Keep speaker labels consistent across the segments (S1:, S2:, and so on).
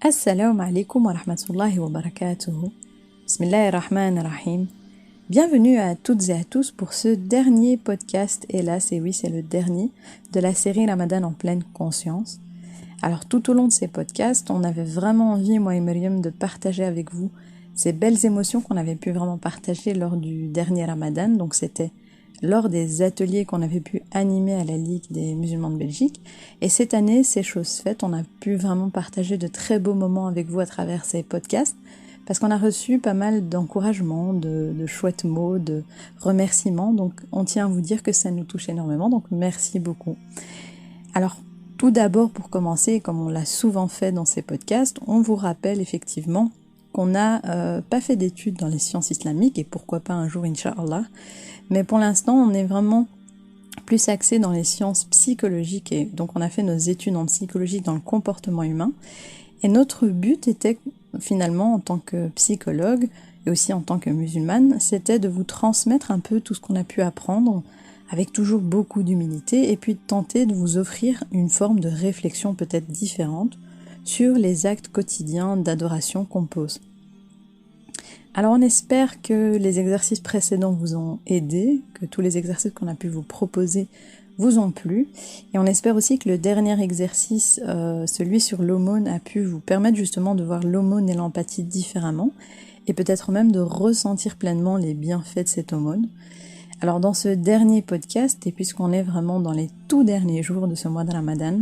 S1: Assalamu alaikum wa rahmatullahi wa barakatuhu. Bismillahirrahmanirrahim. Bienvenue à toutes et à tous pour ce dernier podcast, hélas, et oui, c'est le dernier de la série Ramadan en pleine conscience. Alors tout au long de ces podcasts, on avait vraiment envie, moi et Myriam, de partager avec vous ces belles émotions qu'on avait pu vraiment partager lors du dernier Ramadan. Donc c'était lors des ateliers qu'on avait pu animer à la Ligue des musulmans de Belgique. Et cette année, c'est chose faite, on a pu vraiment partager de très beaux moments avec vous à travers ces podcasts, parce qu'on a reçu pas mal d'encouragements, de chouettes mots, de remerciements. Donc on tient à vous dire que ça nous touche énormément, donc merci beaucoup. Alors tout d'abord, pour commencer, comme on l'a souvent fait dans ces podcasts, on vous rappelle effectivement qu'on n'a pas fait d'études dans les sciences islamiques, et pourquoi pas un jour, Inch'Allah. Mais pour l'instant, on est vraiment plus axé dans les sciences psychologiques, et donc on a fait nos études en psychologie dans le comportement humain. Et notre but était finalement, en tant que psychologue et aussi en tant que musulmane, c'était de vous transmettre un peu tout ce qu'on a pu apprendre avec toujours beaucoup d'humilité, et puis de tenter de vous offrir une forme de réflexion peut-être différente sur les actes quotidiens d'adoration qu'on pose. Alors on espère que les exercices précédents vous ont aidé, que tous les exercices qu'on a pu vous proposer vous ont plu, et on espère aussi que le dernier exercice, celui sur l'aumône, a pu vous permettre justement de voir l'aumône et l'empathie différemment, et peut-être même de ressentir pleinement les bienfaits de cette aumône. Alors dans ce dernier podcast, et puisqu'on est vraiment dans les tout derniers jours de ce mois de Ramadan,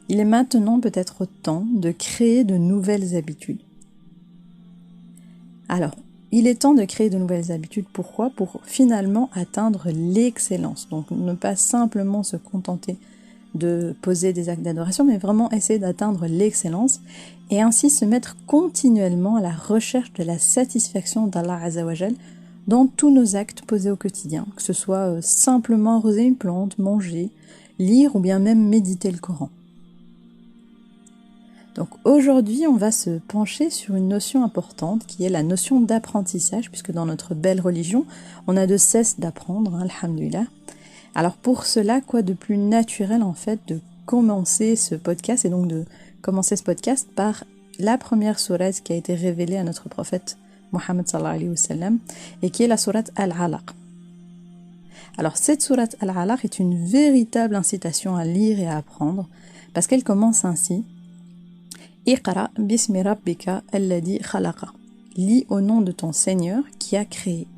S1: il est maintenant peut-être temps de créer de nouvelles habitudes. Alors, il est temps de créer de nouvelles habitudes. Pourquoi ? Pour finalement atteindre l'excellence. Donc, ne pas simplement se contenter de poser des actes d'adoration, mais vraiment essayer d'atteindre l'excellence et ainsi se mettre continuellement à la recherche de la satisfaction d'Allah Azzawajal dans tous nos actes posés au quotidien, que ce soit simplement arroser une plante, manger, lire ou bien même méditer le Coran. Donc aujourd'hui, on va se pencher sur une notion importante qui est la notion d'apprentissage, puisque dans notre belle religion, on a de cesse d'apprendre, alhamdoulilah. Alors pour cela, quoi de plus naturel en fait de commencer ce podcast, et donc de commencer ce podcast par la première sourate qui a été révélée à notre prophète Mohammed sallallahu alayhi wa sallam, et qui est la sourate Al-Alaq. Alors cette sourate Al-Alaq est une véritable incitation à lire et à apprendre, parce qu'elle commence ainsi: Iqra bismi rabbika alladhi khalaqa. Lis au nom de ton Seigneur qui a créé.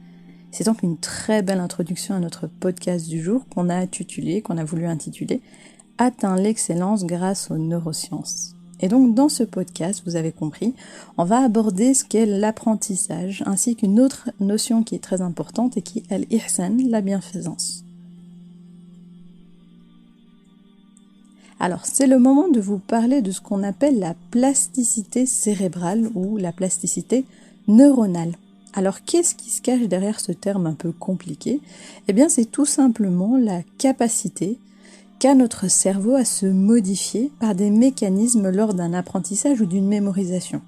S1: C'est donc une très belle introduction à notre podcast du jour qu'on a voulu intituler Atteins l'excellence grâce aux neurosciences. Et donc dans ce podcast, vous avez compris, on va aborder ce qu'est l'apprentissage ainsi qu'une autre notion qui est très importante et qui est al-ihsan, la bienfaisance. Alors, c'est le moment de vous parler de ce qu'on appelle la plasticité cérébrale ou la plasticité neuronale. Alors, qu'est-ce qui se cache derrière ce terme un peu compliqué ? Eh bien, c'est tout simplement la capacité qu'a notre cerveau à se modifier par des mécanismes lors d'un apprentissage ou d'une mémorisation.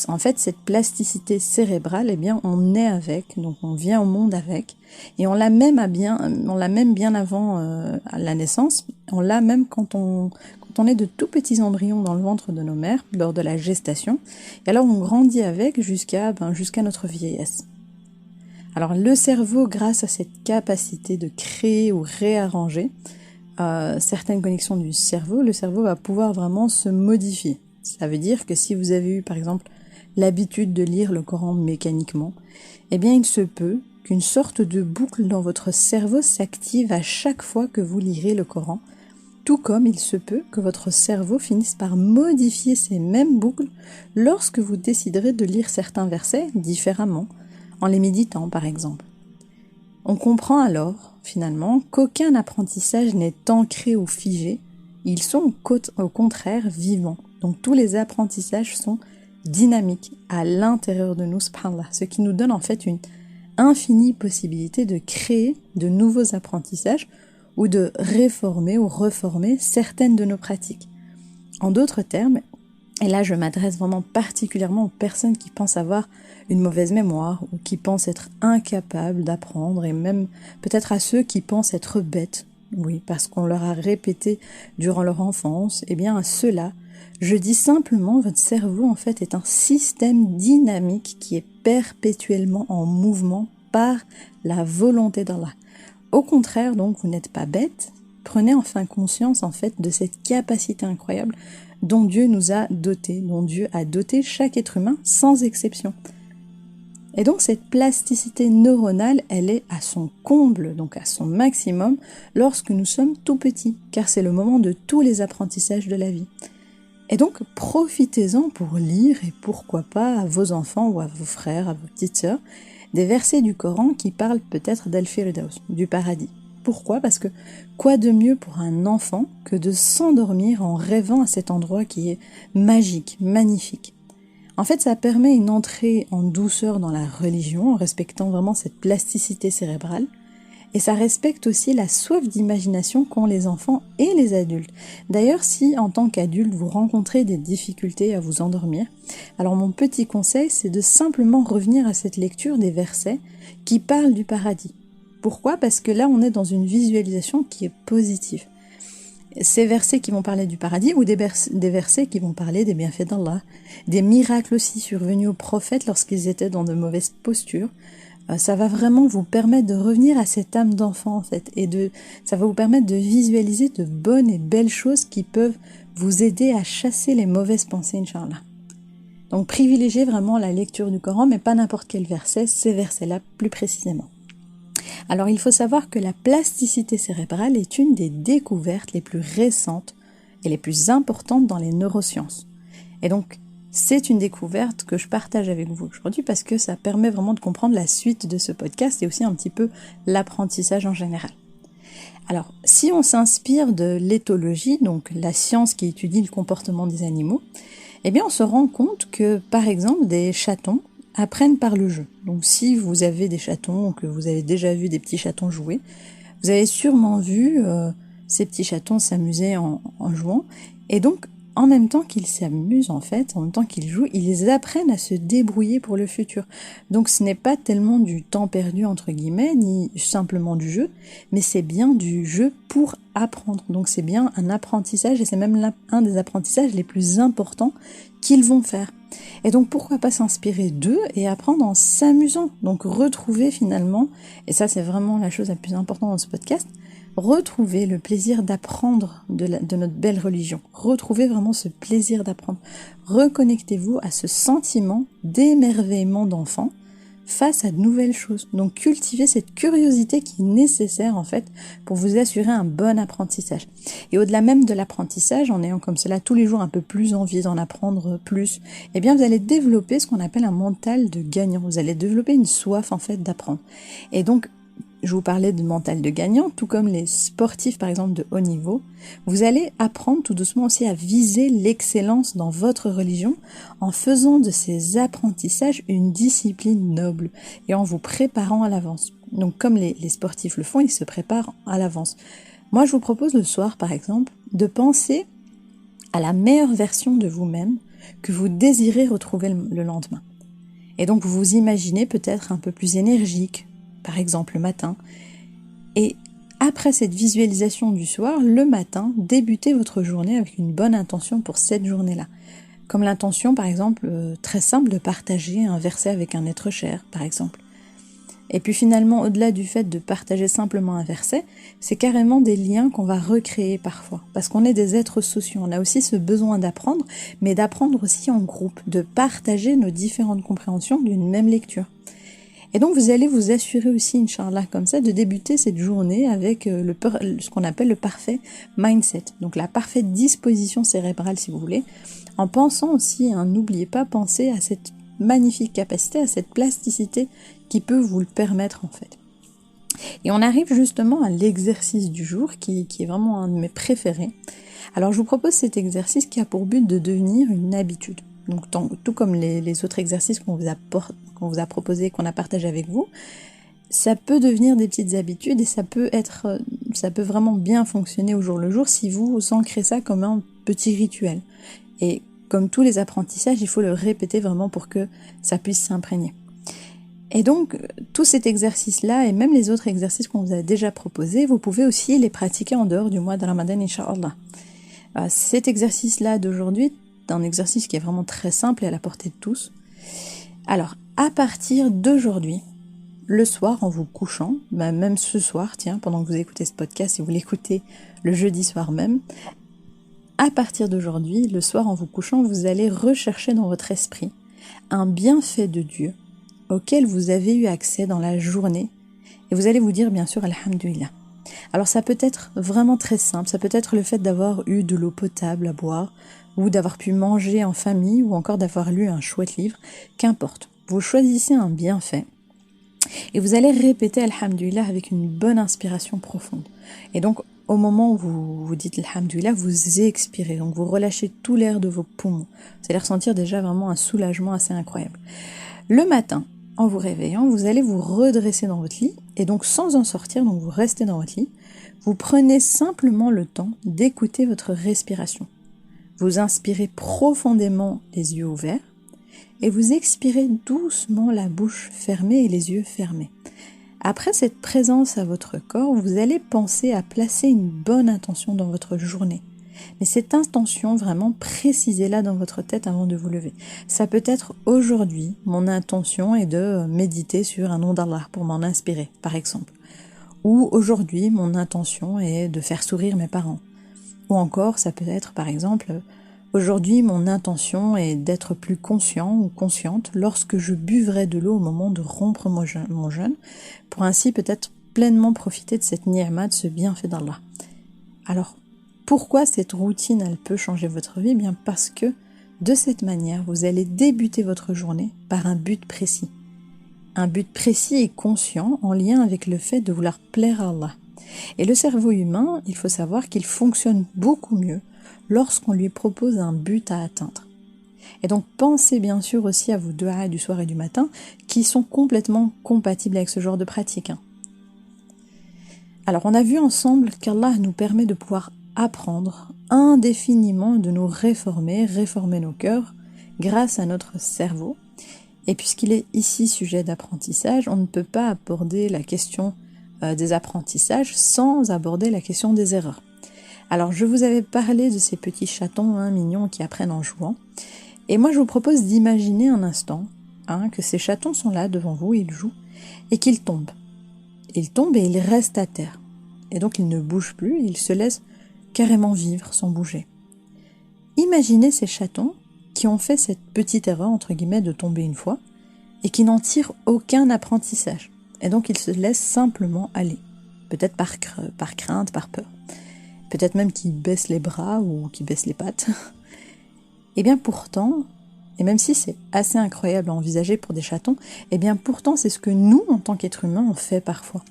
S1: En fait, cette plasticité cérébrale, eh bien, on naît avec, donc on vient au monde avec, et on l'a même bien avant la naissance, on l'a même quand on est de tout petits embryons dans le ventre de nos mères, lors de la gestation, et alors on grandit avec jusqu'à notre vieillesse. Alors le cerveau, grâce à cette capacité de créer ou réarranger certaines connexions du cerveau, le cerveau va pouvoir vraiment se modifier. Ça veut dire que si vous avez eu par exemple l'habitude de lire le Coran mécaniquement, eh bien il se peut qu'une sorte de boucle dans votre cerveau s'active à chaque fois que vous lirez le Coran, tout comme il se peut que votre cerveau finisse par modifier ces mêmes boucles lorsque vous déciderez de lire certains versets différemment, en les méditant par exemple. On comprend alors, finalement, qu'aucun apprentissage n'est ancré ou figé, ils sont au contraire vivants. Donc tous les apprentissages sont dynamiques à l'intérieur de nous, subhanallah, ce qui nous donne en fait une infinie possibilité de créer de nouveaux apprentissages ou de réformer ou reformer certaines de nos pratiques. En d'autres termes, et là je m'adresse vraiment particulièrement aux personnes qui pensent avoir une mauvaise mémoire ou qui pensent être incapables d'apprendre, et même peut-être à ceux qui pensent être bêtes, oui, parce qu'on leur a répété durant leur enfance, eh bien à ceux-là, Je dis simplement, votre cerveau en fait est un système dynamique qui est perpétuellement en mouvement par la volonté d'Allah. Au contraire, donc, vous n'êtes pas bête. Prenez enfin conscience en fait de cette capacité incroyable dont Dieu nous a dotés, dont Dieu a doté chaque être humain sans exception. Et donc cette plasticité neuronale, elle est à son comble, donc à son maximum, lorsque nous sommes tout petits, car c'est le moment de tous les apprentissages de la vie. Et donc profitez-en pour lire, et pourquoi pas à vos enfants ou à vos frères, à vos petites sœurs, des versets du Coran qui parlent peut-être d'Al-Firdaus, du paradis. Pourquoi ? Parce que quoi de mieux pour un enfant que de s'endormir en rêvant à cet endroit qui est magique, magnifique. En fait, ça permet une entrée en douceur dans la religion, en respectant vraiment cette plasticité cérébrale. Et ça respecte aussi la soif d'imagination qu'ont les enfants et les adultes. D'ailleurs, si en tant qu'adulte, vous rencontrez des difficultés à vous endormir, alors mon petit conseil, c'est de simplement revenir à cette lecture des versets qui parlent du paradis. Pourquoi ? Parce que là, on est dans une visualisation qui est positive. Ces versets qui vont parler du paradis ou des versets qui vont parler des bienfaits d'Allah, des miracles aussi survenus aux prophètes lorsqu'ils étaient dans de mauvaises postures, ça va vraiment vous permettre de revenir à cette âme d'enfant en fait, et ça va vous permettre de visualiser de bonnes et belles choses qui peuvent vous aider à chasser les mauvaises pensées, Inch'Allah. Donc privilégiez vraiment la lecture du Coran, mais pas n'importe quel verset, ces versets-là plus précisément. Alors il faut savoir que la plasticité cérébrale est une des découvertes les plus récentes et les plus importantes dans les neurosciences. Et donc c'est une découverte que je partage avec vous aujourd'hui parce que ça permet vraiment de comprendre la suite de ce podcast et aussi un petit peu l'apprentissage en général. Alors si on s'inspire de l'éthologie, donc la science qui étudie le comportement des animaux, eh bien on se rend compte que par exemple des chatons apprennent par le jeu. Donc si vous avez des chatons ou que vous avez déjà vu des petits chatons jouer, vous avez sûrement vu ces petits chatons s'amuser en jouant. Et donc en même temps qu'ils s'amusent en fait, en même temps qu'ils jouent, ils apprennent à se débrouiller pour le futur. Donc ce n'est pas tellement du temps perdu entre guillemets, ni simplement du jeu, mais c'est bien du jeu pour apprendre. Donc c'est bien un apprentissage et c'est même un des apprentissages les plus importants qu'ils vont faire. Et donc pourquoi pas s'inspirer d'eux et apprendre en s'amusant. Donc retrouver finalement, et ça c'est vraiment la chose la plus importante dans ce podcast, retrouver le plaisir d'apprendre de notre belle religion. Retrouvez vraiment ce plaisir d'apprendre. Reconnectez-vous à ce sentiment d'émerveillement d'enfant face à de nouvelles choses. Donc cultivez cette curiosité qui est nécessaire en fait pour vous assurer un bon apprentissage. Et au-delà même de l'apprentissage, en ayant comme cela tous les jours un peu plus envie d'en apprendre plus, eh bien vous allez développer ce qu'on appelle un mental de gagnant. Vous allez développer une soif en fait d'apprendre. Et donc je vous parlais de mental de gagnant, tout comme les sportifs par exemple de haut niveau, vous allez apprendre tout doucement aussi à viser l'excellence dans votre religion en faisant de ces apprentissages une discipline noble et en vous préparant à l'avance. Donc comme les sportifs le font, ils se préparent à l'avance. Moi je vous propose le soir par exemple de penser à la meilleure version de vous-même que vous désirez retrouver le lendemain. Et donc vous vous imaginez peut-être un peu plus énergique, par exemple le matin, et après cette visualisation du soir, le matin, débutez votre journée avec une bonne intention pour cette journée-là. Comme l'intention, par exemple, très simple de partager un verset avec un être cher, par exemple. Et puis finalement, au-delà du fait de partager simplement un verset, c'est carrément des liens qu'on va recréer parfois. Parce qu'on est des êtres sociaux, on a aussi ce besoin d'apprendre, mais d'apprendre aussi en groupe, de partager nos différentes compréhensions d'une même lecture. Et donc vous allez vous assurer aussi, Inch'Allah, comme ça, de débuter cette journée avec ce qu'on appelle le parfait mindset, donc la parfaite disposition cérébrale si vous voulez, en pensant aussi, n'oubliez pas, penser à cette magnifique capacité, à cette plasticité qui peut vous le permettre en fait. Et on arrive justement à l'exercice du jour qui est vraiment un de mes préférés. Alors je vous propose cet exercice qui a pour but de devenir une habitude. Donc tout comme les autres exercices qu'on vous a proposés, qu'on a partagé avec vous, ça peut devenir des petites habitudes et ça peut vraiment bien fonctionner au jour le jour si vous ancrez ça comme un petit rituel. Et comme tous les apprentissages, il faut le répéter vraiment pour que ça puisse s'imprégner. Et donc, tout cet exercice-là et même les autres exercices qu'on vous a déjà proposés, vous pouvez aussi les pratiquer en dehors du mois de Ramadan, Inch'Allah. Cet exercice-là d'aujourd'hui d'un exercice qui est vraiment très simple et à la portée de tous. Alors, à partir d'aujourd'hui, le soir en vous couchant, même ce soir, tiens, pendant que vous écoutez ce podcast, si vous l'écoutez le jeudi soir même, à partir d'aujourd'hui, le soir en vous couchant, vous allez rechercher dans votre esprit un bienfait de Dieu auquel vous avez eu accès dans la journée et vous allez vous dire bien sûr Alhamdulillah. Alors ça peut être vraiment très simple, ça peut être le fait d'avoir eu de l'eau potable à boire ou d'avoir pu manger en famille ou encore d'avoir lu un chouette livre, qu'importe. Vous choisissez un bienfait et vous allez répéter Alhamdulillah avec une bonne inspiration profonde. Et donc au moment où vous dites Alhamdulillah, vous expirez, donc vous relâchez tout l'air de vos poumons. Vous allez ressentir déjà vraiment un soulagement assez incroyable. Le matin, en vous réveillant, vous allez vous redresser dans votre lit et donc sans en sortir, donc vous restez dans votre lit, vous prenez simplement le temps d'écouter votre respiration. Vous inspirez profondément les yeux ouverts et vous expirez doucement la bouche fermée et les yeux fermés. Après cette présence à votre corps, vous allez penser à placer une bonne intention dans votre journée. Mais cette intention, vraiment, précisez-la dans votre tête avant de vous lever. Ça peut être aujourd'hui, mon intention est de méditer sur un nom d'Allah pour m'en inspirer, par exemple. Ou aujourd'hui, mon intention est de faire sourire mes parents. Ou encore, ça peut être, par exemple, aujourd'hui, mon intention est d'être plus conscient ou consciente lorsque je buvrai de l'eau au moment de rompre mon jeûne, pour ainsi peut-être pleinement profiter de cette ni'ma, de ce bienfait d'Allah. Alors, pourquoi cette routine, elle peut changer votre vie ? Eh bien parce que, de cette manière, vous allez débuter votre journée par un but précis. Un but précis et conscient en lien avec le fait de vouloir plaire à Allah. Et le cerveau humain, il faut savoir qu'il fonctionne beaucoup mieux lorsqu'on lui propose un but à atteindre. Et donc pensez bien sûr aussi à vos du'a du soir et du matin qui sont complètement compatibles avec ce genre de pratique. Alors on a vu ensemble qu'Allah nous permet de pouvoir apprendre indéfiniment de nous réformer nos cœurs grâce à notre cerveau. Et puisqu'il est ici sujet d'apprentissage, on ne peut pas aborder la question des apprentissages sans aborder la question des erreurs. Alors je vous avais parlé de ces petits chatons mignons qui apprennent en jouant. Et moi je vous propose d'imaginer un instant que ces chatons sont là devant vous, ils jouent, et qu'ils tombent. Ils tombent et ils restent à terre. Et donc ils ne bougent plus, ils se laissent carrément vivre sans bouger. Imaginez ces chatons qui ont fait cette petite erreur, entre guillemets, de tomber une fois, et qui n'en tirent aucun apprentissage. Et donc ils se laissent simplement aller. Peut-être par crainte, par peur. Peut-être même qu'ils baissent les bras ou qu'ils baissent les pattes. Et bien pourtant, et même si c'est assez incroyable à envisager pour des chatons, et bien pourtant c'est ce que nous, en tant qu'êtres humains, on fait parfois.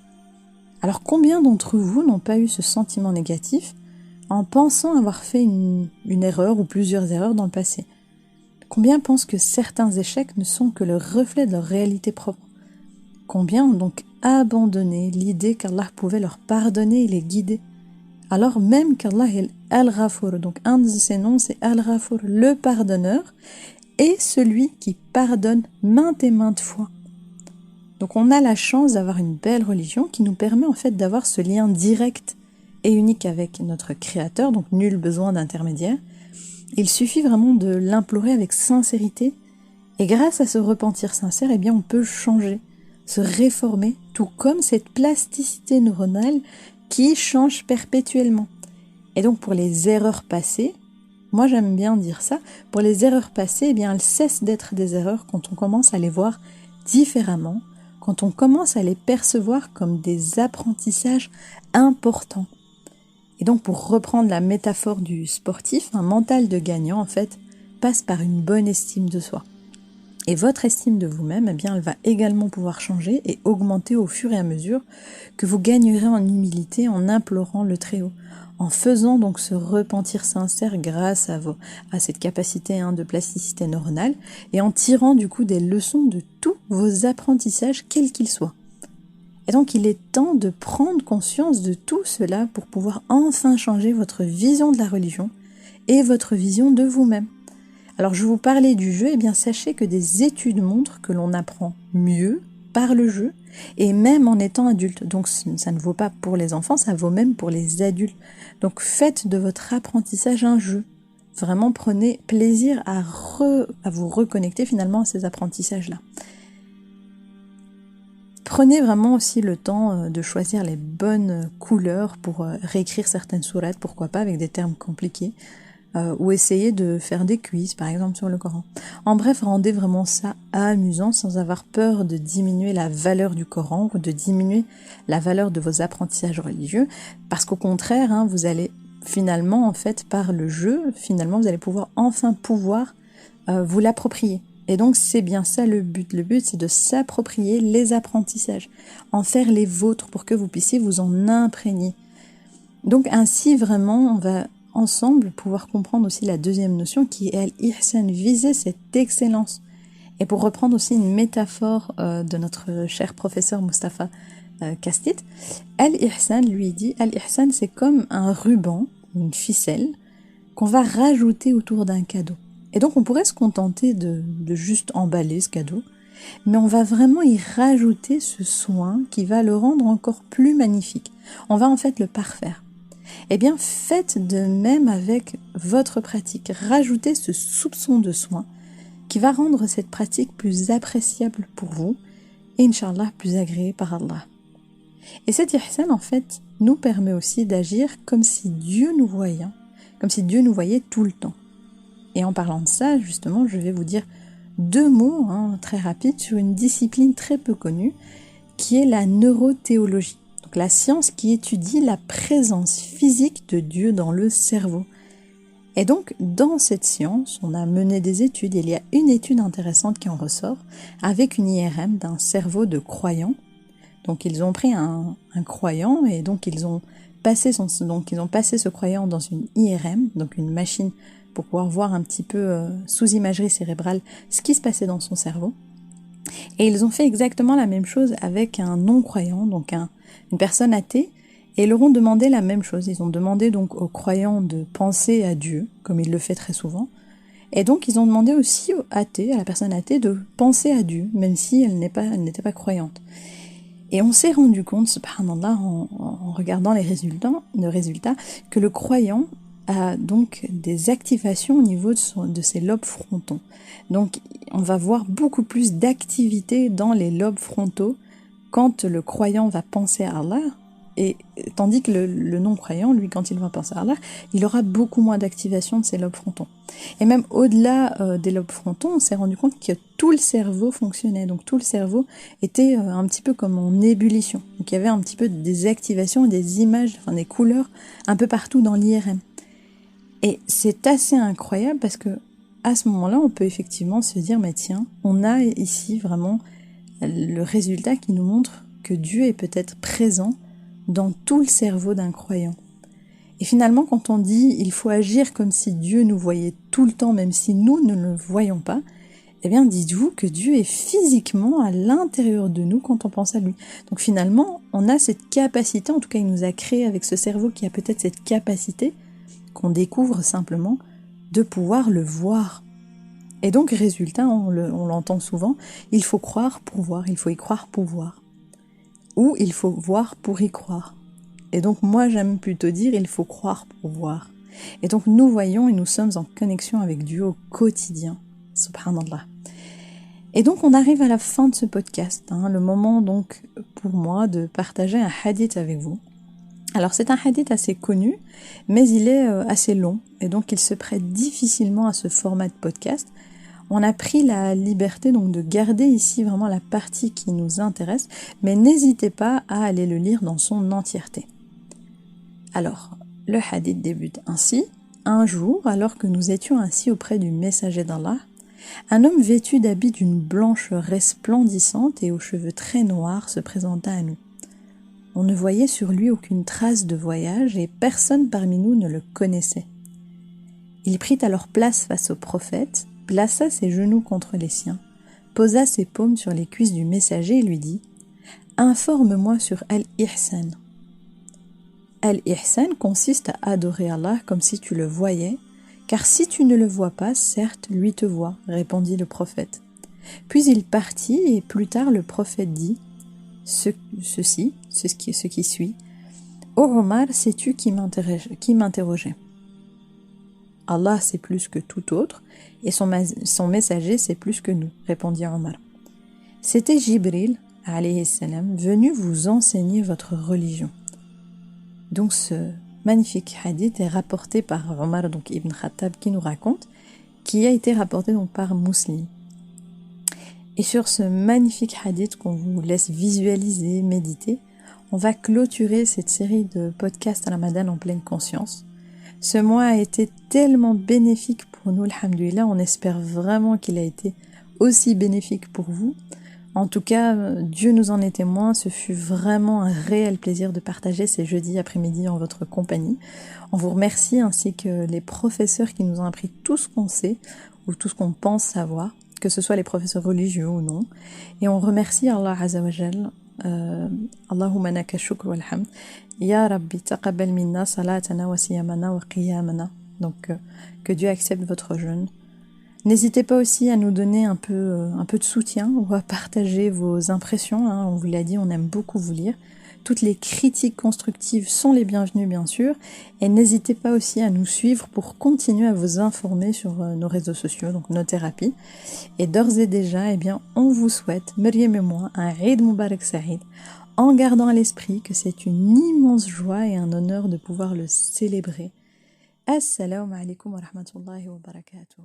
S1: Alors combien d'entre vous n'ont pas eu ce sentiment négatif en pensant avoir fait une erreur ou plusieurs erreurs dans le passé ? Combien pensent que certains échecs ne sont que le reflet de leur réalité propre ? Combien ont donc abandonné l'idée qu'Allah pouvait leur pardonner et les guider ? Alors même qu'Allah est Al-Ghafour, donc un de ses noms c'est Al-Ghafour, le pardonneur, et celui qui pardonne maintes et maintes fois. Donc on a la chance d'avoir une belle religion qui nous permet en fait d'avoir ce lien direct et unique avec notre Créateur, donc nul besoin d'intermédiaire. Il suffit vraiment de l'implorer avec sincérité, et grâce à ce repentir sincère, eh bien on peut changer, se réformer, tout comme cette plasticité neuronale qui change perpétuellement. Et donc pour les erreurs passées, moi j'aime bien dire ça, pour les erreurs passées, eh bien elles cessent d'être des erreurs quand on commence à les voir différemment, quand on commence à les percevoir comme des apprentissages importants. Et donc pour reprendre la métaphore du sportif, un mental de gagnant en fait passe par une bonne estime de soi. Et votre estime de vous-même, eh bien, elle va également pouvoir changer et augmenter au fur et à mesure que vous gagnerez en humilité en implorant le Très-Haut, en faisant donc ce repentir sincère grâce à cette capacité de plasticité neuronale et en tirant du coup des leçons de tous vos apprentissages, quels qu'ils soient. Et donc il est temps de prendre conscience de tout cela pour pouvoir enfin changer votre vision de la religion et votre vision de vous-même. Alors je vous parlais du jeu, et bien sachez que des études montrent que l'on apprend mieux par le jeu et même en étant adulte. Donc ça ne vaut pas pour les enfants, ça vaut même pour les adultes. Donc faites de votre apprentissage un jeu. vraiment prenez plaisir à vous reconnecter finalement à ces apprentissages-là. Prenez vraiment aussi le temps de choisir les bonnes couleurs pour réécrire certaines sourates, pourquoi pas avec des termes compliqués, ou essayez de faire des quiz par exemple sur le Coran. En bref, rendez vraiment ça amusant sans avoir peur de diminuer la valeur du Coran ou de diminuer la valeur de vos apprentissages religieux, parce qu'au contraire, vous allez finalement, en fait, par le jeu, finalement, vous allez pouvoir vous l'approprier. Et donc, c'est bien ça le but. Le but, c'est de s'approprier les apprentissages, en faire les vôtres pour que vous puissiez vous en imprégner. Donc, ainsi, vraiment, on va ensemble pouvoir comprendre aussi la deuxième notion qui est al-ihsan, viser cette excellence. Et pour reprendre aussi une métaphore de notre cher professeur Mustapha Kastit, al-ihsan lui dit, al-ihsan c'est comme un ruban, une ficelle, qu'on va rajouter autour d'un cadeau. Et donc on pourrait se contenter de juste emballer ce cadeau, mais on va vraiment y rajouter ce soin qui va le rendre encore plus magnifique. On va en fait le parfaire. Eh bien, faites de même avec votre pratique. Rajoutez ce soupçon de soin qui va rendre cette pratique plus appréciable pour vous et, Inch'Allah, plus agréée par Allah. Et cet ihsan, en fait, nous permet aussi d'agir comme si Dieu nous voyait, tout le temps. Et en parlant de ça, justement, je vais vous dire 2 mots très rapides sur une discipline très peu connue qui est la neurothéologie. Donc la science qui étudie la présence physique de Dieu dans le cerveau. Et donc, dans cette science, on a mené des études. Il y a une étude intéressante qui en ressort avec une IRM d'un cerveau de croyant. Donc, ils ont pris un croyant et donc ils ont passé ce croyant dans une IRM, donc une machine pour pouvoir voir un petit peu sous imagerie cérébrale ce qui se passait dans son cerveau. Et ils ont fait exactement la même chose avec un non-croyant, donc une personne athée, et ils leur ont demandé la même chose. Ils ont demandé donc aux croyants de penser à Dieu, comme il le fait très souvent, et donc ils ont demandé aussi à la personne athée, de penser à Dieu, même si elle n'était pas croyante. Et on s'est rendu compte, subhanallah, en regardant les résultats, que le croyant a donc des activations au niveau de ses lobes frontaux. Donc on va voir beaucoup plus d'activité dans les lobes frontaux quand le croyant va penser à Allah, et tandis que le non-croyant, lui, quand il va penser à Allah, il aura beaucoup moins d'activation de ses lobes frontaux. Et même au-delà des lobes frontaux, on s'est rendu compte que tout le cerveau fonctionnait. Donc tout le cerveau était un petit peu comme en ébullition. Donc il y avait un petit peu des activations, des images, des couleurs un peu partout dans l'IRM. Et c'est assez incroyable parce que à ce moment-là, on peut effectivement se dire, mais tiens, on a ici vraiment le résultat qui nous montre que Dieu est peut-être présent dans tout le cerveau d'un croyant. Et finalement, quand on dit il faut agir comme si Dieu nous voyait tout le temps, même si nous ne le voyons pas, eh bien dites-vous que Dieu est physiquement à l'intérieur de nous quand on pense à lui. Donc finalement, on a cette capacité, en tout cas il nous a créé avec ce cerveau qui a peut-être cette capacité qu'on découvre simplement de pouvoir le voir. Et donc résultat, on l'entend souvent, il faut croire pour voir, il faut y croire pour voir. Ou il faut voir pour y croire. Et donc moi j'aime plutôt dire il faut croire pour voir. Et donc nous voyons et nous sommes en connexion avec Dieu au quotidien. Subhanallah. Et donc on arrive à la fin de ce podcast, le moment donc pour moi de partager un hadith avec vous. Alors c'est un hadith assez connu, mais il est assez long et donc il se prête difficilement à ce format de podcast. On a pris la liberté donc de garder ici vraiment la partie qui nous intéresse, mais n'hésitez pas à aller le lire dans son entièreté. Alors, le hadith débute ainsi. Un jour, alors que nous étions assis auprès du messager d'Allah, un homme vêtu d'habits d'une blanche resplendissante et aux cheveux très noirs se présenta à nous. On ne voyait sur lui aucune trace de voyage et personne parmi nous ne le connaissait. Il prit alors place face au prophète, plaça ses genoux contre les siens, posa ses paumes sur les cuisses du messager et lui dit « Informe-moi sur Al-Ihsan ». Al-Ihsan consiste à adorer Allah comme si tu le voyais, car si tu ne le vois pas, certes, lui te voit, répondit le prophète. Puis il partit et plus tard le prophète dit « ce qui suit. Ô Omar, sais-tu qui m'interrogeait ?» Allah c'est plus que tout autre et son messager c'est plus que nous, répondit Omar. C'était Jibril, alayhi salam, venu vous enseigner votre religion. Donc ce magnifique hadith est rapporté par Omar, donc Ibn Khattab, qui nous raconte, qui a été rapporté donc par Muslim. Et sur ce magnifique hadith qu'on vous laisse visualiser, méditer, on va clôturer cette série de podcasts Ramadan en pleine conscience. Ce mois a été tellement bénéfique pour nous, alhamdoulilah, on espère vraiment qu'il a été aussi bénéfique pour vous. En tout cas, Dieu nous en est témoin, ce fut vraiment un réel plaisir de partager ces jeudis après-midi en votre compagnie. On vous remercie ainsi que les professeurs qui nous ont appris tout ce qu'on sait ou tout ce qu'on pense savoir, que ce soit les professeurs religieux ou non. Et on remercie Allah Azza wa Jal. Allahumma laka shukr wal hamd. Ya Rabbi taqabbal minna salatana wa siyamana wa qiyamana. Donc que Dieu accepte votre jeûne. N'hésitez pas aussi à nous donner un peu de soutien ou à partager vos impressions. On vous l'a dit, on aime beaucoup vous lire. Toutes les critiques constructives sont les bienvenues, bien sûr. Et n'hésitez pas aussi à nous suivre pour continuer à vous informer sur nos réseaux sociaux, donc nos thérapies. Et d'ores et déjà, eh bien, on vous souhaite, Maryam et moi, un Eid Mubarak Saïd, en gardant à l'esprit que c'est une immense joie et un honneur de pouvoir le célébrer. Assalamu alaikum wa rahmatullahi wa barakatuh.